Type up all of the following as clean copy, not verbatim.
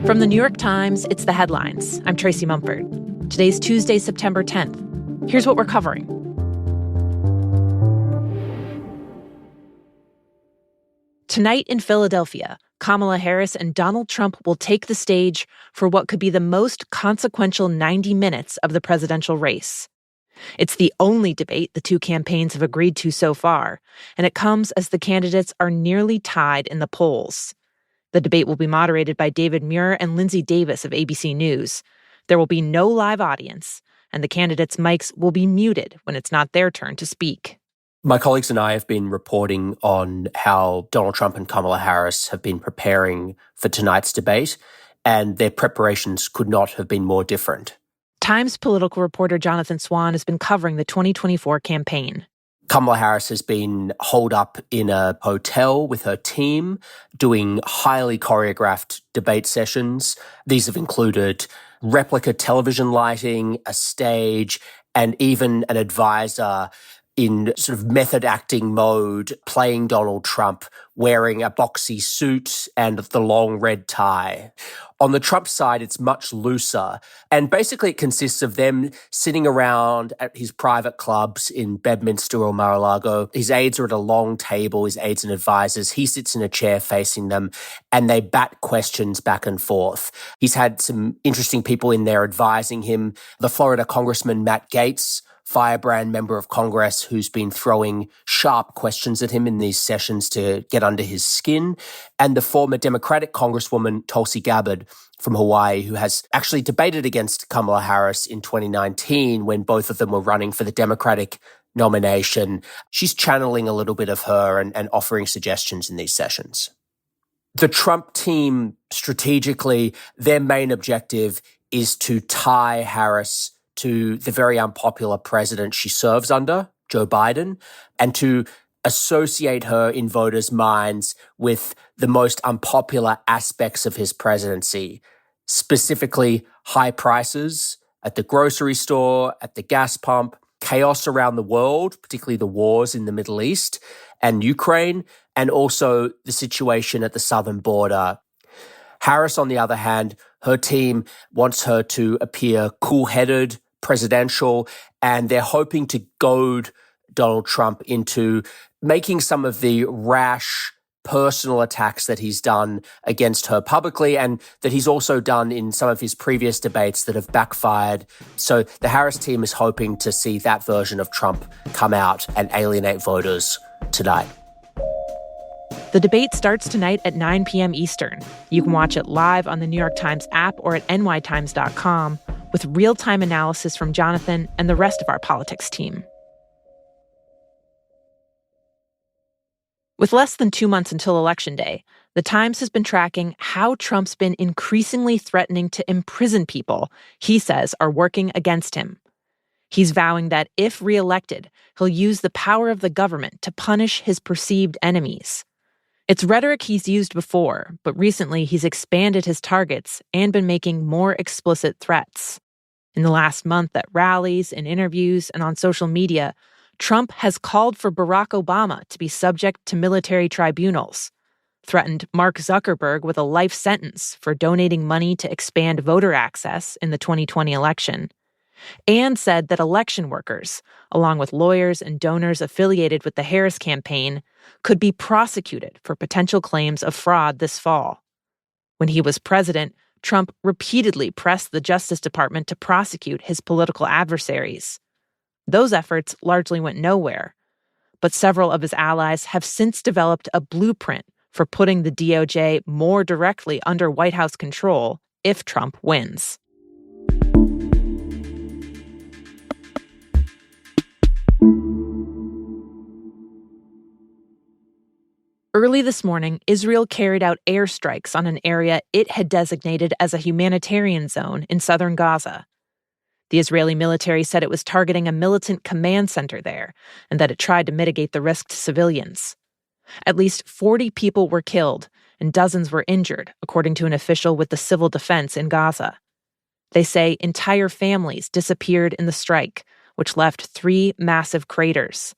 From the New York Times, it's The Headlines. I'm Tracy Mumford. Today's Tuesday, September 10th. Here's what we're covering. Tonight in Philadelphia, Kamala Harris and Donald Trump will take the stage for what could be the most consequential 90 minutes of the presidential race. It's the only debate the two campaigns have agreed to so far, and it comes as the candidates are nearly tied in the polls. The debate will be moderated by David Muir and Lindsay Davis of ABC News. There will be no live audience, and the candidates' mics will be muted when it's not their turn to speak. My colleagues and I have been reporting on how Donald Trump and Kamala Harris have been preparing for tonight's debate, and their preparations could not have been more different. Times political reporter Jonathan Swan has been covering the 2024 campaign. Kamala Harris has been holed up in a hotel with her team, doing highly choreographed debate sessions. These have included replica television lighting, a stage, and even an advisor in sort of method acting mode, playing Donald Trump, wearing a boxy suit and the long red tie. On the Trump side, it's much looser. And basically it consists of them sitting around at his private clubs in Bedminster or Mar-a-Lago. His aides are at a long table, his aides and advisors. He sits in a chair facing them, and they bat questions back and forth. He's had some interesting people in there advising him. The Florida Congressman Matt Gaetz, firebrand member of Congress, who's been throwing sharp questions at him in these sessions to get under his skin, and the former Democratic Congresswoman Tulsi Gabbard from Hawaii, who has actually debated against Kamala Harris in 2019 when both of them were running for the Democratic nomination. She's channeling a little bit of her and offering suggestions in these sessions. The Trump team, strategically, their main objective is to tie Harris to the very unpopular president she serves under, Joe Biden, and to associate her in voters' minds with the most unpopular aspects of his presidency, specifically high prices at the grocery store, at the gas pump, chaos around the world, particularly the wars in the Middle East and Ukraine, and also the situation at the southern border. Harris, on the other hand, her team wants her to appear cool-headed, presidential, and they're hoping to goad Donald Trump into making some of the rash personal attacks that he's done against her publicly and that he's also done in some of his previous debates that have backfired. So the Harris team is hoping to see that version of Trump come out and alienate voters tonight. The debate starts tonight at 9 p.m. Eastern. You can watch it live on the New York Times app or at nytimes.com with real-time analysis from Jonathan and the rest of our politics team. With less than 2 months until Election Day, the Times has been tracking how Trump's been increasingly threatening to imprison people he says are working against him. He's vowing that if reelected, he'll use the power of the government to punish his perceived enemies. It's rhetoric he's used before, but recently he's expanded his targets and been making more explicit threats. In the last month at rallies, in interviews, and on social media, Trump has called for Barack Obama to be subject to military tribunals, threatened Mark Zuckerberg with a life sentence for donating money to expand voter access in the 2020 election, and said that election workers, along with lawyers and donors affiliated with the Harris campaign, could be prosecuted for potential claims of fraud this fall. When he was president, Trump repeatedly pressed the Justice Department to prosecute his political adversaries. Those efforts largely went nowhere, but several of his allies have since developed a blueprint for putting the DOJ more directly under White House control if Trump wins. Early this morning, Israel carried out airstrikes on an area it had designated as a humanitarian zone in southern Gaza. The Israeli military said it was targeting a militant command center there and that it tried to mitigate the risk to civilians. At least 40 people were killed and dozens were injured, according to an official with the civil defense in Gaza. They say entire families disappeared in the strike, which left 3 massive craters.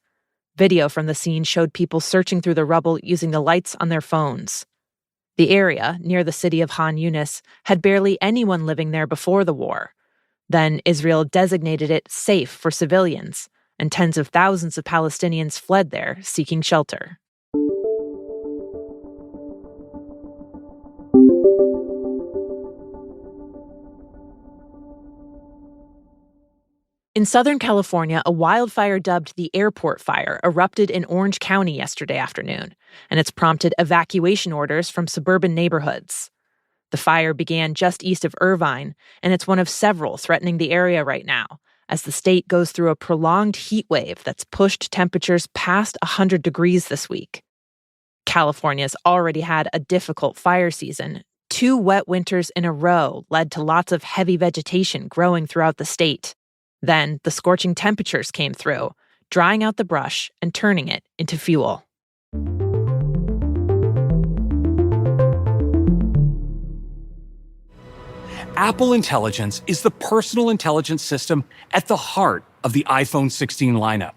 Video from the scene showed people searching through the rubble using the lights on their phones. The area, near the city of Han Yunis, had barely anyone living there before the war. Then Israel designated it safe for civilians, and tens of thousands of Palestinians fled there, seeking shelter. In Southern California, a wildfire dubbed the Airport Fire erupted in Orange County yesterday afternoon, and it's prompted evacuation orders from suburban neighborhoods. The fire began just east of Irvine, and it's one of several threatening the area right now, as the state goes through a prolonged heat wave that's pushed temperatures past 100 degrees this week. California's already had a difficult fire season. 2 wet winters in a row led to lots of heavy vegetation growing throughout the state. Then the scorching temperatures came through, drying out the brush and turning it into fuel. Apple Intelligence is the personal intelligence system at the heart of the iPhone 16 lineup.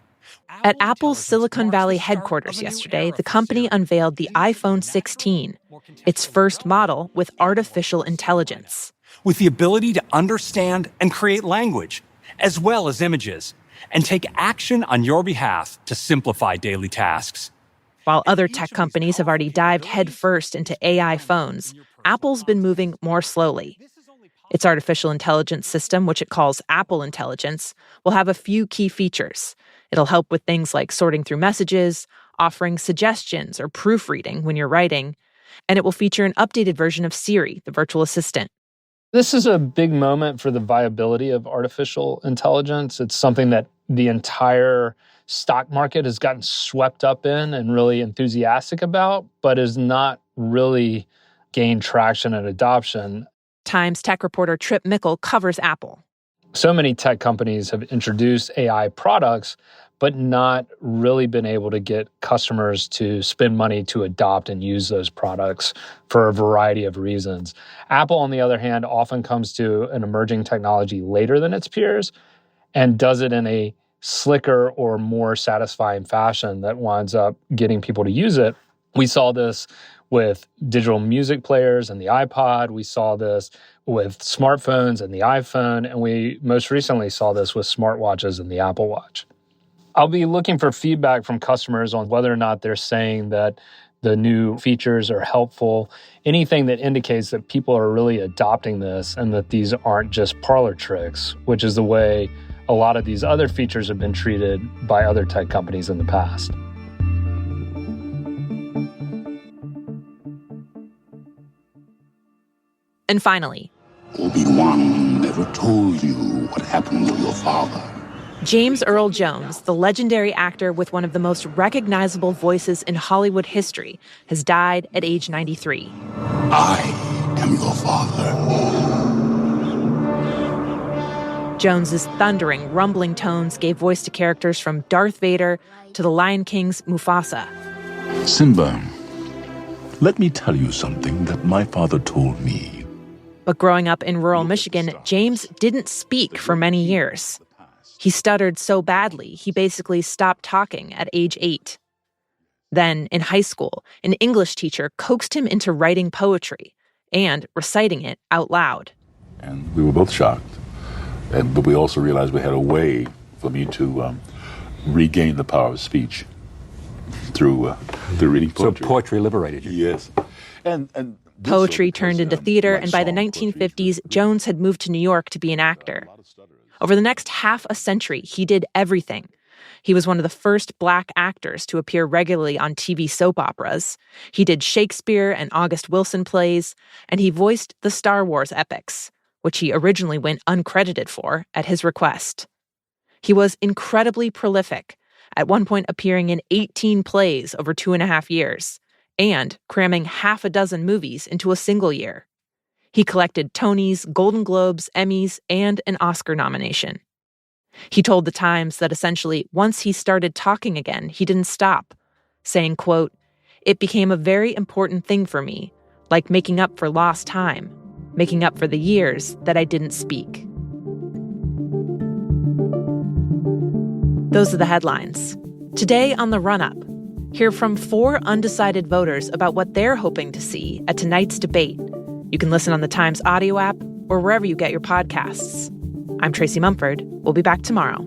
At Apple's Silicon Valley headquarters yesterday, the company unveiled the iPhone 16, its first model with artificial intelligence. With the ability to understand and create language, as well as images, and take action on your behalf to simplify daily tasks. While other tech companies have already dived headfirst into AI phones, Apple's been moving more slowly. Its artificial intelligence system, which it calls Apple Intelligence, will have a few key features. It'll help with things like sorting through messages, offering suggestions or proofreading when you're writing, and it will feature an updated version of Siri, the virtual assistant. This is a big moment for the viability of artificial intelligence. It's something that the entire stock market has gotten swept up in and really enthusiastic about, but has not really gained traction and adoption. Times tech reporter Trip Mickle covers Apple. So many tech companies have introduced AI products, but not really been able to get customers to spend money to adopt and use those products for a variety of reasons. Apple, on the other hand, often comes to an emerging technology later than its peers and does it in a slicker or more satisfying fashion that winds up getting people to use it. We saw this with digital music players and the iPod. We saw this with smartphones and the iPhone. And we most recently saw this with smartwatches and the Apple Watch. I'll be looking for feedback from customers on whether or not they're saying that the new features are helpful, anything that indicates that people are really adopting this and that these aren't just parlor tricks, which is the way a lot of these other features have been treated by other tech companies in the past. And finally, Obi-Wan never told you what happened to your father. James Earl Jones, the legendary actor with one of the most recognizable voices in Hollywood history, has died at age 93. I am your father. Jones's thundering, rumbling tones gave voice to characters from Darth Vader to the Lion King's Mufasa. Simba, let me tell you something that my father told me. But growing up in rural Michigan, James didn't speak for many years. He stuttered so badly, he basically stopped talking at age 8. Then, in high school, an English teacher coaxed him into writing poetry and reciting it out loud. And we were both shocked. But we also realized we had a way for me to regain the power of speech through reading poetry. So poetry liberated you? Yes. And poetry turned into theater, and by the 1950s, Jones had moved to New York to be an actor. Over the next half a century, he did everything. He was one of the first Black actors to appear regularly on TV soap operas. He did Shakespeare and August Wilson plays, and he voiced the Star Wars epics, which he originally went uncredited for at his request. He was incredibly prolific, at one point appearing in 18 plays over 2.5 years, and cramming half a dozen movies into a single year. He collected Tonys, Golden Globes, Emmys, and an Oscar nomination. He told The Times that essentially, once he started talking again, he didn't stop, saying, quote, "It became a very important thing for me, like making up for lost time, making up for the years that I didn't speak." Those are the headlines. Today on The Run-Up, Hear from 4 undecided voters about what they're hoping to see at tonight's debate. You can listen on the Times audio app or wherever you get your podcasts. I'm Tracy Mumford. We'll be back tomorrow.